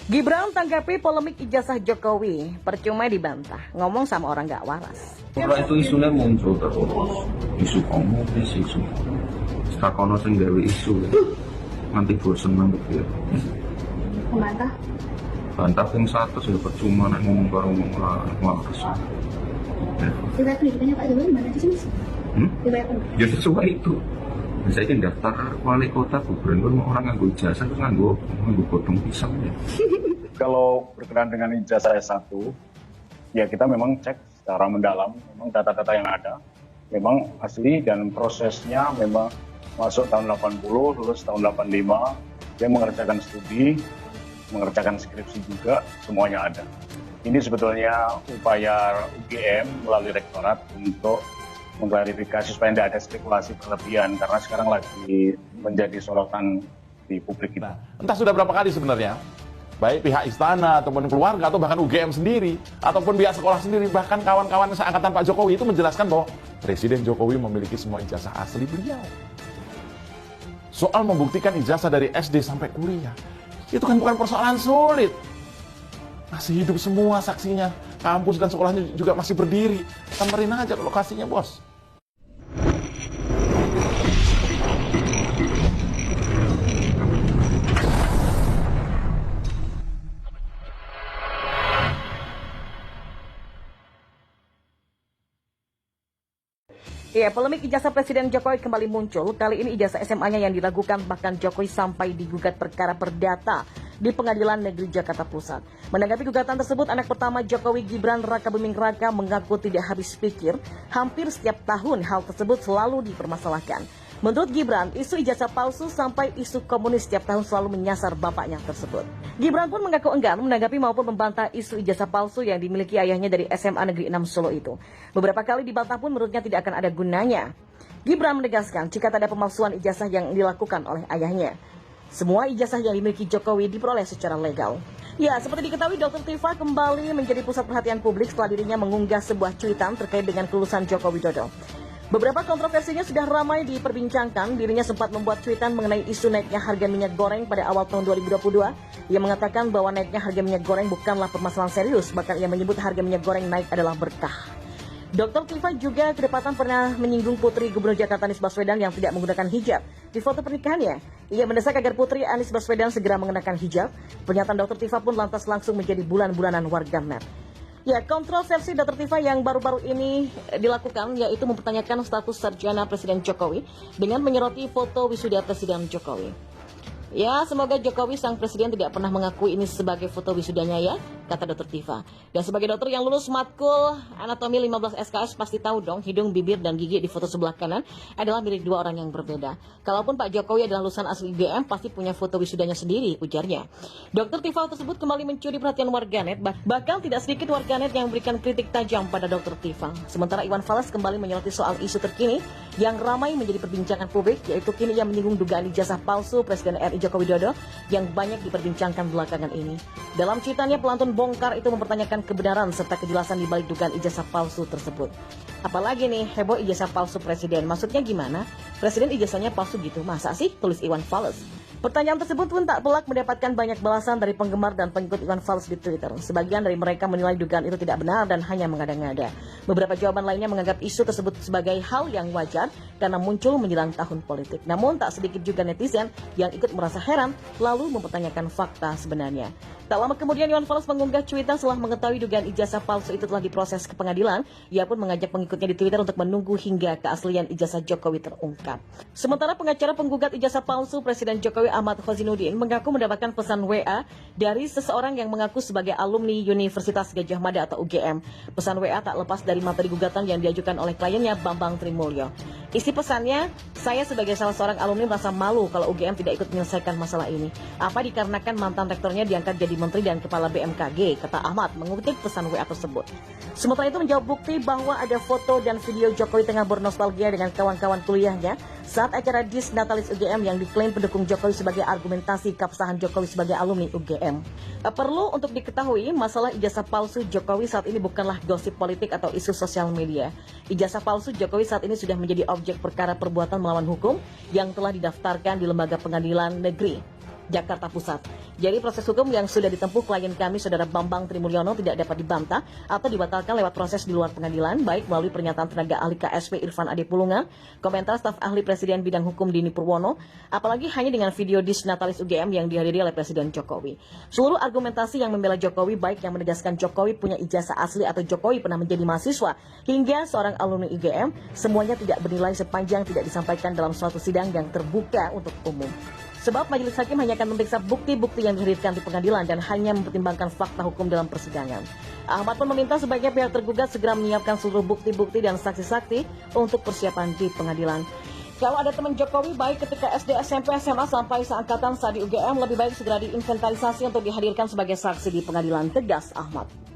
Gibran tanggapi polemik ijazah Jokowi, percuma dibantah, ngomong sama orang gak waras. Setelah itu isunya muncul terus, isu komunis, isu setakono sing gawe isu, nanti bosen nanti ya. Membantah? Bantah yang satu sudah percuma nek ngomong karo ngomong waras. Tidak pendidikannya Pak Jokowi mana sih mas? Ya sesuai itu. Saya kan daftar wali kota gubernur orang nganggo ijazah terus nganggo godong pisang ya. Kalau berkenaan dengan ijazah S1, ya kita memang cek secara mendalam, memang data-data yang ada, memang asli dan prosesnya memang masuk tahun 80, lulus tahun 85, dia mengerjakan studi, mengerjakan skripsi juga, semuanya ada. Ini sebetulnya upaya UGM melalui rektorat untuk mengklarifikasi supaya tidak ada spekulasi berlebihan, karena sekarang lagi menjadi sorotan di publik kita. Entah sudah berapa kali sebenarnya, baik pihak istana ataupun keluarga atau bahkan UGM sendiri ataupun pihak sekolah sendiri, bahkan kawan-kawan seangkatan Pak Jokowi itu menjelaskan bahwa Presiden Jokowi memiliki semua ijazah asli beliau. Soal membuktikan ijazah dari SD sampai kuliah itu kan bukan persoalan sulit. Masih hidup semua saksinya, kampus dan sekolahnya juga masih berdiri. Samperin aja ke lokasinya, bos. Ya, polemik ijazah Presiden Jokowi kembali muncul. Kali ini ijazah SMA-nya yang diragukan, bahkan Jokowi sampai digugat perkara perdata di Pengadilan Negeri Jakarta Pusat. Menanggapi gugatan tersebut, anak pertama Jokowi, Gibran Rakabuming Raka, mengaku tidak habis pikir. Hampir setiap tahun hal tersebut selalu dipermasalahkan. Menurut Gibran, isu ijazah palsu sampai isu komunis setiap tahun selalu menyasar bapaknya tersebut. Gibran pun mengaku enggan menanggapi maupun membantah isu ijazah palsu yang dimiliki ayahnya dari SMA Negeri 6 Solo itu. Beberapa kali dibantah pun menurutnya tidak akan ada gunanya. Gibran menegaskan jika tak ada pemalsuan ijazah yang dilakukan oleh ayahnya. Semua ijazah yang dimiliki Jokowi diperoleh secara legal. Ya, seperti diketahui, Dr. Tifa kembali menjadi pusat perhatian publik setelah dirinya mengunggah sebuah cuitan terkait dengan kelulusan Joko Widodo. Beberapa kontroversinya sudah ramai diperbincangkan. Dirinya sempat membuat cuitan mengenai isu naiknya harga minyak goreng pada awal tahun 2022. Ia mengatakan bahwa naiknya harga minyak goreng bukanlah permasalahan serius, bahkan ia menyebut harga minyak goreng naik adalah berkah. Dr. Tifa juga kedapatan pernah menyinggung Putri Gubernur Jakarta Anies Baswedan yang tidak menggunakan hijab. Di foto pernikahannya, ia mendesak agar Putri Anies Baswedan segera mengenakan hijab. Pernyataan Dr. Tifa pun lantas langsung menjadi bulan-bulanan warganet. Ya, kontroversi Dr. Tifa yang baru-baru ini dilakukan yaitu mempertanyakan status sarjana Presiden Jokowi dengan menyoroti foto wisuda Presiden Jokowi. Ya, semoga Jokowi sang presiden tidak pernah mengakui ini sebagai foto wisudanya ya, kata Dr. Tifa. Dan sebagai dokter yang lulus matkul anatomi 15 SKS pasti tahu dong hidung, bibir, dan gigi di foto sebelah kanan adalah milik dua orang yang berbeda. Kalaupun Pak Jokowi adalah lulusan asli UGM pasti punya foto wisudanya sendiri, ujarnya. Dr. Tifa tersebut kembali mencuri perhatian warganet, bahkan tidak sedikit warganet yang memberikan kritik tajam pada Dr. Tifa. Sementara Iwan Fals kembali menyoroti soal isu terkini yang ramai menjadi perbincangan publik, yaitu kini ia menyinggung dugaan ijazah palsu Presiden RI Joko Widodo yang banyak diperbincangkan belakangan ini. Dalam cuitannya, pelantun bongkar itu mempertanyakan kebenaran serta kejelasan di balik dugaan ijazah palsu tersebut. Apalagi nih, heboh ijazah palsu presiden. Maksudnya gimana? Presiden ijazahnya palsu gitu, masa sih? Tulis Iwan Fals. Pertanyaan tersebut pun tak pelak mendapatkan banyak balasan dari penggemar dan pengikut Iwan Fals di Twitter. Sebagian dari mereka menilai dugaan itu tidak benar dan hanya mengada-ngada. Beberapa jawaban lainnya menganggap isu tersebut sebagai hal yang wajar karena muncul menjelang tahun politik. Namun tak sedikit juga netizen yang ikut merasa heran lalu mempertanyakan fakta sebenarnya. Tak lama kemudian Iwan Fals mengunggah cuitan setelah mengetahui dugaan ijazah palsu itu telah diproses ke pengadilan. Ia pun mengajak pengikutnya di Twitter untuk menunggu hingga keaslian ijazah Jokowi terungkap. Sementara pengacara penggugat ijazah palsu Presiden Jokowi Ahmad Khozinuddin mengaku mendapatkan pesan WA dari seseorang yang mengaku sebagai alumni Universitas Gadjah Mada atau UGM. Pesan WA tak lepas dari materi gugatan yang diajukan oleh kliennya Bambang Trimulyo. Isi pesannya, saya sebagai salah seorang alumni merasa malu kalau UGM tidak ikut menyelesaikan masalah ini. Apa dikarenakan mantan rektornya diangkat jadi menteri dan kepala BMKG, kata Ahmad mengutip pesan WA tersebut. Sementara itu menjawab bukti bahwa ada foto dan video Jokowi tengah bernostalgia dengan kawan-kawan kuliahnya saat acara Dis Natalis UGM yang diklaim pendukung Jokowi sebagai argumentasi keabsahan Jokowi sebagai alumni UGM. Perlu untuk diketahui, masalah ijazah palsu Jokowi saat ini bukanlah gosip politik atau isu sosial media. Ijazah palsu Jokowi saat ini sudah menjadi objek perkara perbuatan melawan hukum yang telah didaftarkan di lembaga pengadilan negeri. Jakarta Pusat. Jadi proses hukum yang sudah ditempuh klien kami, Saudara Bambang Trimulyono, tidak dapat dibantah atau dibatalkan lewat proses di luar pengadilan, baik melalui pernyataan tenaga ahli KSP Irfan Ade Pulungan, komentar staf ahli Presiden bidang hukum Dini Purwono, apalagi hanya dengan video disnatalis UGM yang dihadiri oleh Presiden Jokowi. Seluruh argumentasi yang membela Jokowi, baik yang menegaskan Jokowi punya ijazah asli atau Jokowi pernah menjadi mahasiswa, hingga seorang alumni UGM, semuanya tidak bernilai sepanjang tidak disampaikan dalam suatu sidang yang terbuka untuk umum. Sebab majelis hakim hanya akan memeriksa bukti-bukti yang dihadirkan di pengadilan dan hanya mempertimbangkan fakta hukum dalam persidangan. Ahmad pun meminta sebaiknya pihak tergugat segera menyiapkan seluruh bukti-bukti dan saksi-saksi untuk persiapan di pengadilan. Kalau ada teman Jokowi baik ketika SD, SMP, SMA sampai seangkatan saat di UGM, lebih baik segera diinventarisasi untuk dihadirkan sebagai saksi di pengadilan, tegas Ahmad.